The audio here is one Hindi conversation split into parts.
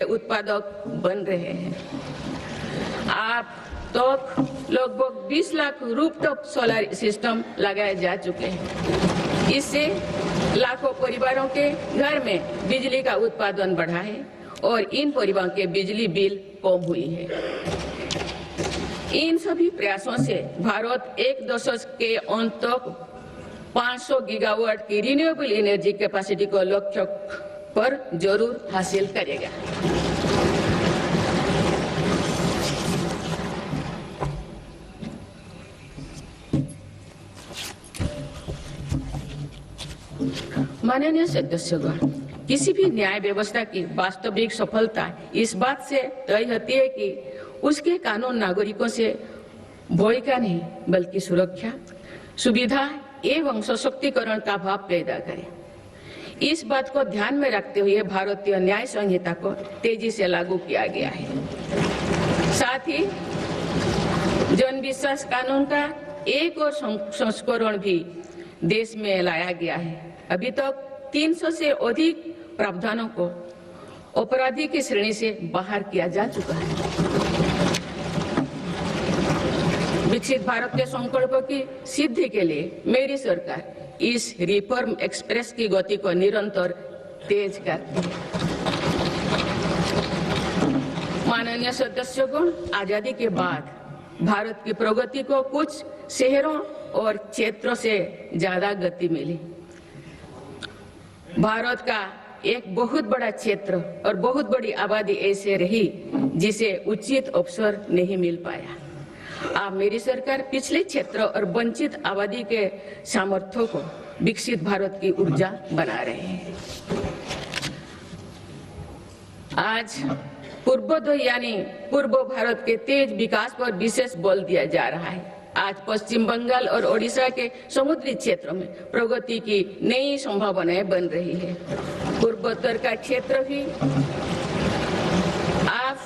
उत्पादक बन रहे हैं। आप तो लगभग 20 लाख रूफटॉप सोलर सिस्टम लगाए जा चुके हैं। इससे लाखों परिवारों के घर में बिजली का उत्पादन बढ़ा है और इन परिवारों के बिजली बिल कम हुई है। इन सभी प्रयासों से भारत एक दशक के अंत तक 500 गीगावाट की रिन्यूएबल एनर्जी कैपेसिटी को लक्ष्य पर जरूर हासिल करेगा। माननीय सदस्यगण, किसी भी न्याय व्यवस्था की वास्तविक सफलता इस बात से तय होती है कि उसके कानून नागरिकों से भय का नहीं बल्कि सुरक्षा, सुविधा एवं सशक्तिकरण का भाव पैदा करे। इस बात को ध्यान में रखते हुए भारतीय न्याय संहिता को तेजी से लागू किया गया है। साथ ही जन विश्वास कानून का एक और संस्करण भी देश में लाया गया है। अभी तक 300 से अधिक प्रावधानों को अपराधी की श्रेणी से बाहर किया जा चुका है। विकसित भारत के संकल्प की सिद्धि के लिए मेरी सरकार इस रिफॉर्म एक्सप्रेस की गति को निरंतर तेज करती है। माननीय सदस्यगण, आजादी के बाद भारत की प्रगति को कुछ शहरों और क्षेत्रों से ज्यादा गति मिली। भारत का एक बहुत बड़ा क्षेत्र और बहुत बड़ी आबादी ऐसे रही जिसे उचित अवसर नहीं मिल पाया। अब मेरी सरकार पिछले क्षेत्र और वंचित आबादी के सामर्थ्यों को विकसित भारत की ऊर्जा बना रहे हैं। आज पूर्वोदय यानी पूर्व भारत के तेज विकास पर विशेष बल दिया जा रहा है। आज पश्चिम बंगाल और ओडिशा के समुद्री क्षेत्रों में प्रगति की नई संभावनाएं बन रही है। पूर्वोत्तर का क्षेत्र भी आज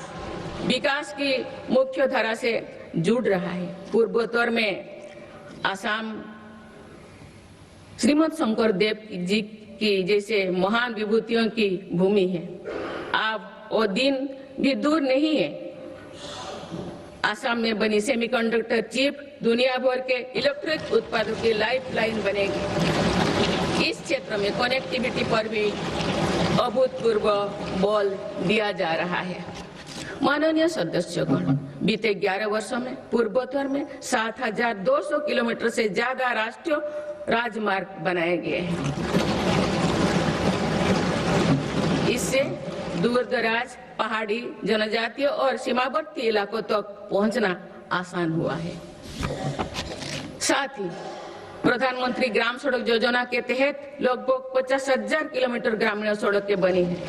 विकास की मुख्य धारा से जुड़ रहा है। पूर्वोत्तर में असम श्रीमद शंकर देव जी की जैसे महान विभूतियों की भूमि है। अब वो दिन भी दूर नहीं है। असम में बनी सेमीकंडक्टर चिप दुनिया भर के इलेक्ट्रिक उत्पादों की लाइफलाइन बनेगी। इस क्षेत्र में कनेक्टिविटी पर भी अभूतपूर्व बल दिया जा रहा है। माननीय सदस्यगण, बीते 11 वर्षों में पूर्वोत्तर में 7,200 किलोमीटर से ज्यादा राष्ट्रीय राजमार्ग बनाए गए हैं। इससे दूर दराज, पहाड़ी, जनजातीय और सीमावर्ती इलाकों तक पहुंचना आसान हुआ है। साथ ही प्रधानमंत्री ग्राम सड़क योजना के तहत लगभग 50,000 किलोमीटर ग्रामीण सड़कें बनी हैं।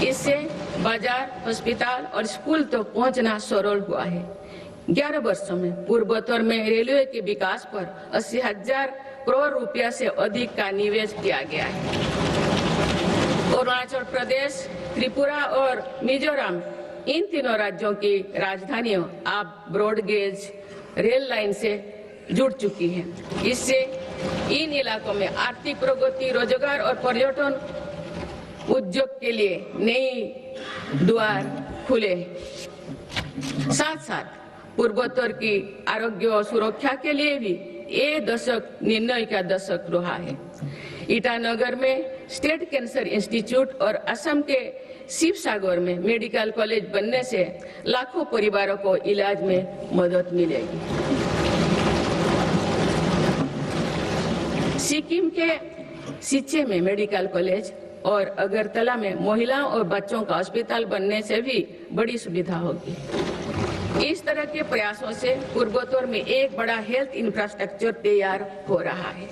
इससे बाजार, अस्पताल और स्कूल तक पहुंचना सरल हुआ है। 11 वर्षों में पूर्वोत्तर में रेलवे के विकास पर 80,000 करोड़ रुपया से अधिक का निवेश किया गया है। अरुणाचल प्रदेश, त्रिपुरा और मिजोरम, इन तीनों राज्यों की राजधानियों अब ब्रॉड गेज रेल लाइन से जुड़ चुकी है। इससे इन इलाकों में आर्थिक प्रगति, रोजगार और पर्यटन उद्योग के लिए नई द्वार खुले। साथ साथ पूर्वोत्तर की आरोग्य और सुरक्षा के लिए भी ये दशक निर्णय का दशक रहा है। ईटानगर में स्टेट कैंसर इंस्टीट्यूट और असम के शिवसागर में मेडिकल कॉलेज बनने से लाखों परिवारों को इलाज में मदद मिलेगी। सिक्किम के सिच्चे में मेडिकल कॉलेज और अगरतला में महिलाओं और बच्चों का अस्पताल बनने से भी बड़ी सुविधा होगी। इस तरह के प्रयासों से पूर्वोत्तर में एक बड़ा हेल्थ इंफ्रास्ट्रक्चर तैयार हो रहा है।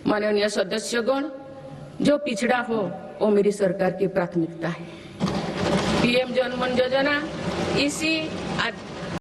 माननीय सदस्यगण, जो पिछड़ा हो वो मेरी सरकार की प्राथमिकता है। पीएम जन धन योजना इसी